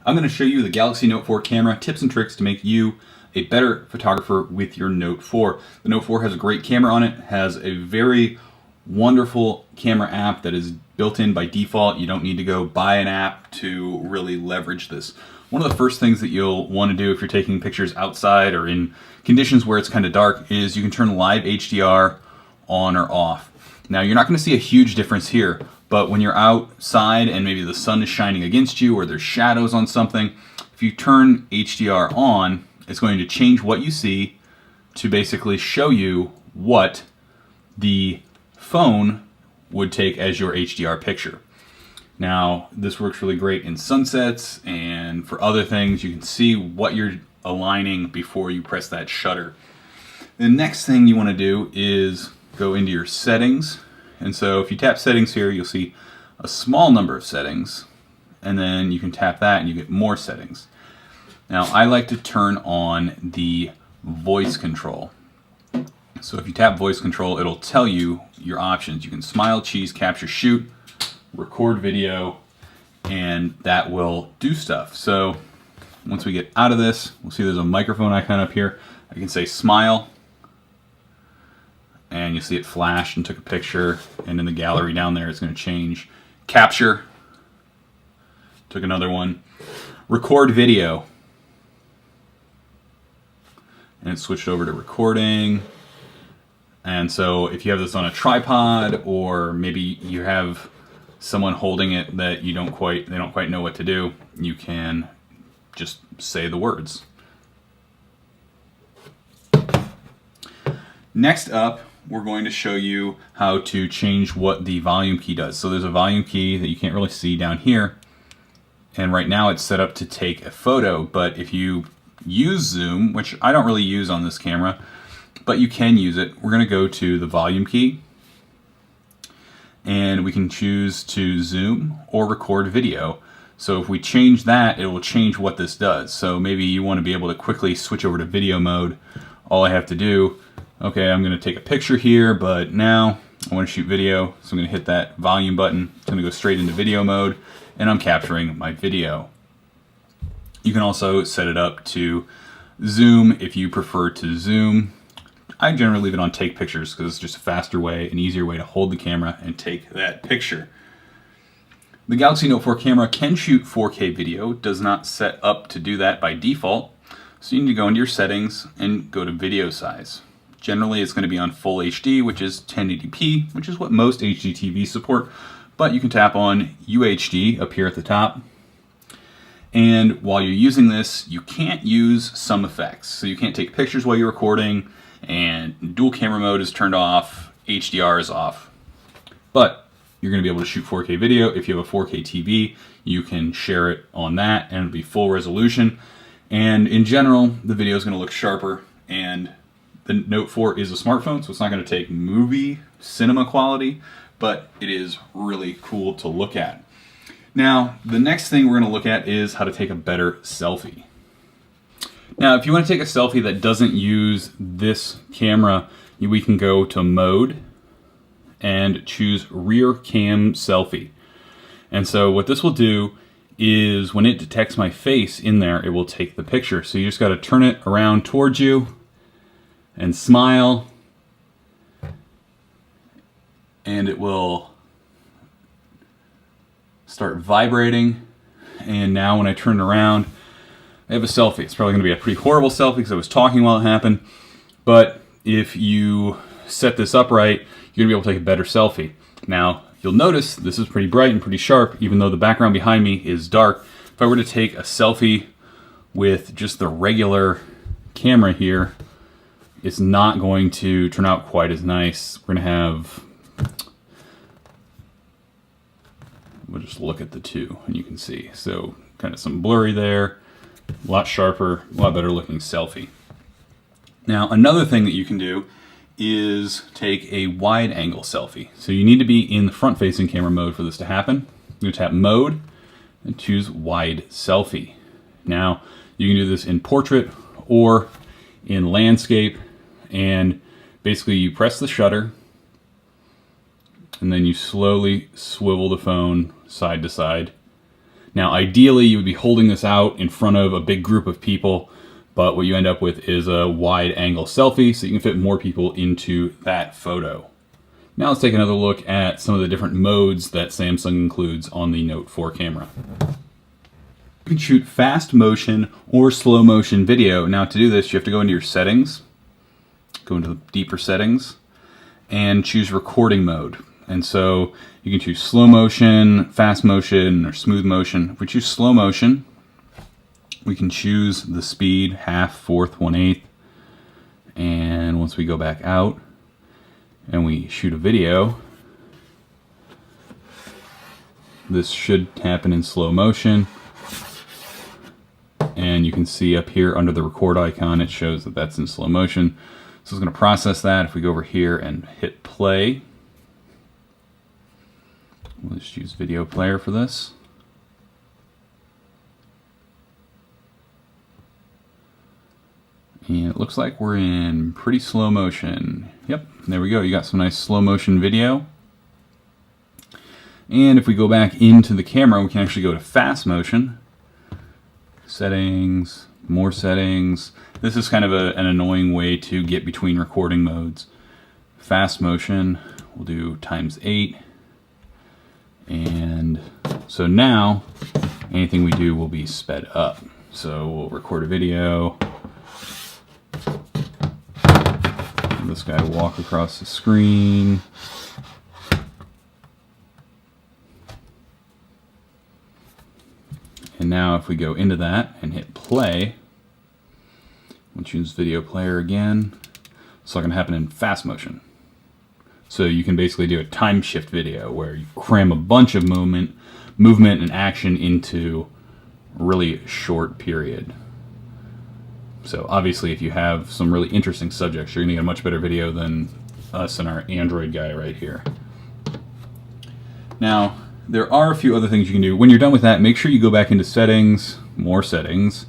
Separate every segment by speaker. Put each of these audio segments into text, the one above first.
Speaker 1: I'm going to show you the Galaxy Note 4 camera, tips and tricks to make you a better photographer with your Note 4. The Note 4 has a great camera on it, has a very wonderful camera app that is built in by default. You don't need to go buy an app to really leverage this. One of the first things that you'll want to do if you're taking pictures outside or in conditions where it's kind of dark is you can turn live HDR on or off. Now you're not going to see a huge difference here, but when you're outside and maybe the sun is shining against you or there's shadows on something, if you turn HDR on, it's going to change what you see to basically show you what the phone would take as your HDR picture. Now, this works really great in sunsets and for other things. You can see what you're aligning before you press that shutter. The next thing you want to do is go into your settings. And so if you tap settings here, you'll see a small number of settings, and then you can tap that and you get more settings. Now, I like to turn on the voice control. So if you tap voice control, it'll tell you your options. You can smile, cheese, capture, shoot, record video, and that will do stuff. So once we get out of this, we'll see there's a microphone icon up here. I can say smile, and you'll see it flashed and took a picture, and in the gallery down there it's going to change. Capture, took another one. Record video, and it switched over to recording. And so if you have this on a tripod, or maybe you have someone holding it that they don't quite know what to do, you can just say the words. Next up, we're going to show you how to change what the volume key does. So there's a volume key that you can't really see down here, and right now it's set up to take a photo, but if you use zoom, which I don't really use on this camera, but you can use it, we're going to go to the volume key, and we can choose to zoom or record video. So if we change that, it will change what this does. So maybe you want to be able to quickly switch over to video mode. All I have to do, okay, I'm going to take a picture here, but now I want to shoot video, so I'm going to hit that volume button. It's going to go straight into video mode, and I'm capturing my video. You can also set it up to zoom if you prefer to zoom. I generally leave it on take pictures because it's just a faster way, an easier way to hold the camera and take that picture. The Galaxy Note 4 camera can shoot 4K video, does not set up to do that by default. So you need to go into your settings and go to video size. Generally it's going to be on full HD, which is 1080p, which is what most HD TVs support, but you can tap on UHD up here at the top. And while you're using this, you can't use some effects. So you can't take pictures while you're recording, and dual camera mode is turned off, HDR is off. But you're going to be able to shoot 4K video. If you have a 4K TV, you can share it on that and it'll be full resolution. And in general, the video is going to look sharper, and the Note 4 is a smartphone, so it's not going to take movie cinema quality, but it is really cool to look at. Now, the next thing we're going to look at is how to take a better selfie. Now, if you want to take a selfie that doesn't use this camera, we can go to mode and choose rear cam selfie. And so what this will do is when it detects my face in there, it will take the picture. So you just got to turn it around towards you and smile, and it will start vibrating. And now when I turn it around, I have a selfie. It's probably going to be a pretty horrible selfie because I was talking while it happened, but if you set this up right, you're going to be able to take a better selfie. Now, you'll notice this is pretty bright and pretty sharp, even though the background behind me is dark. If I were to take a selfie with just the regular camera here, it's not going to turn out quite as nice. We're going to have, we'll just look at the two and you can see. So kind of some blurry there, a lot sharper, a lot better looking selfie. Now, another thing that you can do is take a wide angle selfie. So you need to be in the front facing camera mode for this to happen. You tap mode and choose wide selfie. Now, you can do this in portrait or in landscape, and basically you press the shutter and then you slowly swivel the phone side to side. Now, ideally, you would be holding this out in front of a big group of people, but what you end up with is a wide angle selfie, so you can fit more people into that photo. Now let's take another look at some of the different modes that Samsung includes on the Note 4 camera. You can shoot fast motion or slow motion video. Now to do this, you have to go into your settings, go into the deeper settings, and choose recording mode. And so you can choose slow motion, fast motion, or smooth motion. If we choose slow motion, we can choose the speed, half, fourth, 1/8. And once we go back out and we shoot a video, this should happen in slow motion. And you can see up here under the record icon, it shows that that's in slow motion. So it's going to process that. If we go over here and hit play, we'll just use video player for this. And it looks like we're in pretty slow motion. Yep, there we go. You got some nice slow motion video. And if we go back into the camera, we can actually go to fast motion. Settings, more settings. This is kind of an annoying way to get between recording modes. Fast motion, we'll do ×8. And so now, anything we do will be sped up. So we'll record a video. This guy walk across the screen. And now if we go into that and hit play, we'll choose video player again. It's not going to happen in fast motion. So you can basically do a time shift video where you cram a bunch of movement and action into a really short period. So obviously if you have some really interesting subjects, you're going to get a much better video than us and our Android guy right here. Now, there are a few other things you can do. When you're done with that, make sure you go back into settings, more settings,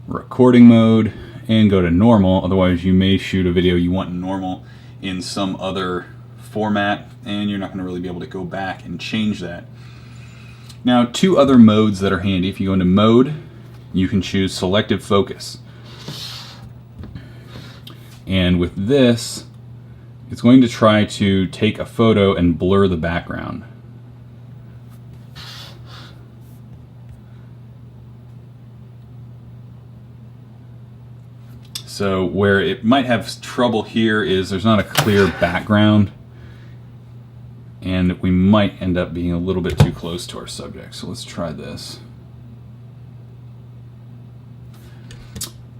Speaker 1: recording mode, and go to normal. Otherwise, you may shoot a video you want in normal in some other format, and you're not going to really be able to go back and change that. Now, two other modes that are handy. If you go into mode, you can choose selective focus. And with this, it's going to try to take a photo and blur the background. So where it might have trouble here is there's not a clear background, and we might end up being a little bit too close to our subject. So let's try this.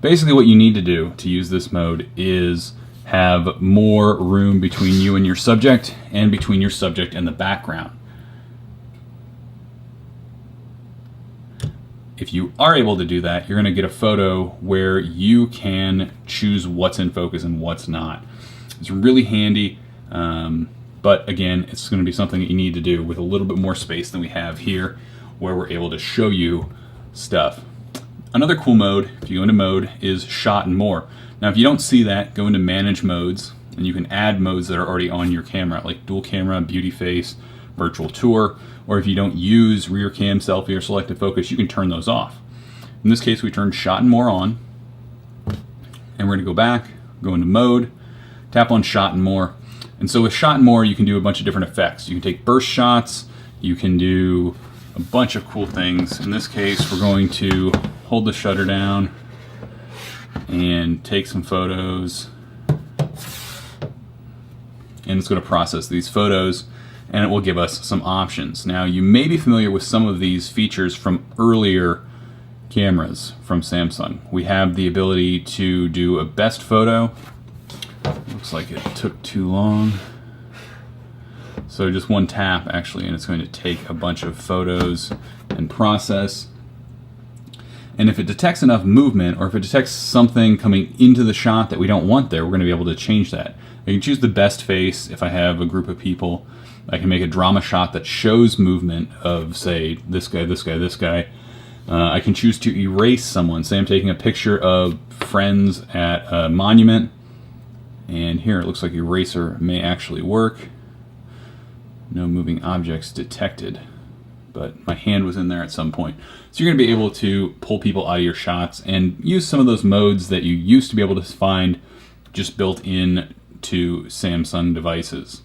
Speaker 1: Basically what you need to do to use this mode is have more room between you and your subject, and between your subject and the background. If you are able to do that, you're going to get a photo where you can choose what's in focus and what's not. It's really handy, but again, it's going to be something that you need to do with a little bit more space than we have here, where we're able to show you stuff. Another cool mode, if you go into mode, is shot and more. Now if you don't see that, go into manage modes, and you can add modes that are already on your camera, like dual camera, beauty face, virtual tour, or if you don't use rear cam, selfie, or selective focus, you can turn those off. In this case, we turned shot and more on, and we're gonna go back, go into mode, tap on shot and more. And so with shot and more, you can do a bunch of different effects. You can take burst shots, you can do a bunch of cool things. In this case, we're going to hold the shutter down and take some photos, and it's going to process these photos, and it will give us some options. Now, you may be familiar with some of these features from earlier cameras from Samsung. We have the ability to do a best photo. Looks like it took too long. So just one tap actually, and it's going to take a bunch of photos and process. And if it detects enough movement, or if it detects something coming into the shot that we don't want there, we're going to be able to change that. I can choose the best face. If I have a group of people, I can make a drama shot that shows movement of, say, this guy, this guy, this guy. I can choose to erase someone. Say I'm taking a picture of friends at a monument, and here it looks like eraser may actually work. No moving objects detected. but my hand was in there at some point. So you're going to be able to pull people out of your shots and use some of those modes that you used to be able to find just built in to Samsung devices.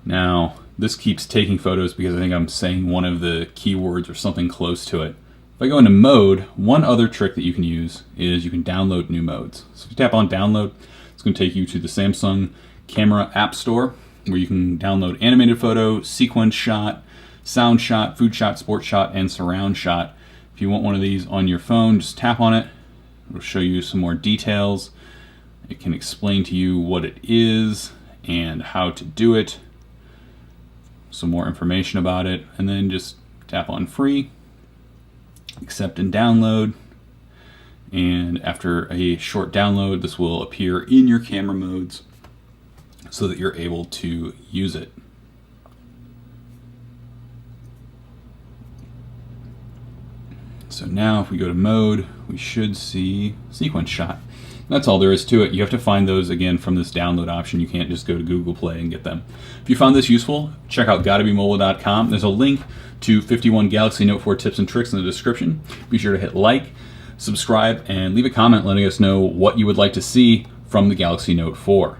Speaker 1: Now, this keeps taking photos because I think I'm saying one of the keywords or something close to it. If I go into mode, one other trick that you can use is you can download new modes. So if you tap on download, it's going to take you to the Samsung Camera App Store, where you can download animated photo, sequence shot, sound shot, food shot, sports shot, and surround shot. If you want one of these on your phone, just tap on it. It'll show you some more details. It can explain to you what it is and how to do it. Some more information about it, and then just tap on free, accept and download. And after a short download, this will appear in your camera modes so that you're able to use it. So now if we go to mode, we should see sequence shot. That's all there is to it. You have to find those again from this download option. You can't just go to Google Play and get them. If you found this useful, check out gottabemobile.com. There's a link to 51 Galaxy Note 4 tips and tricks in the description. Be sure to hit like, subscribe, and leave a comment letting us know what you would like to see from the Galaxy Note 4.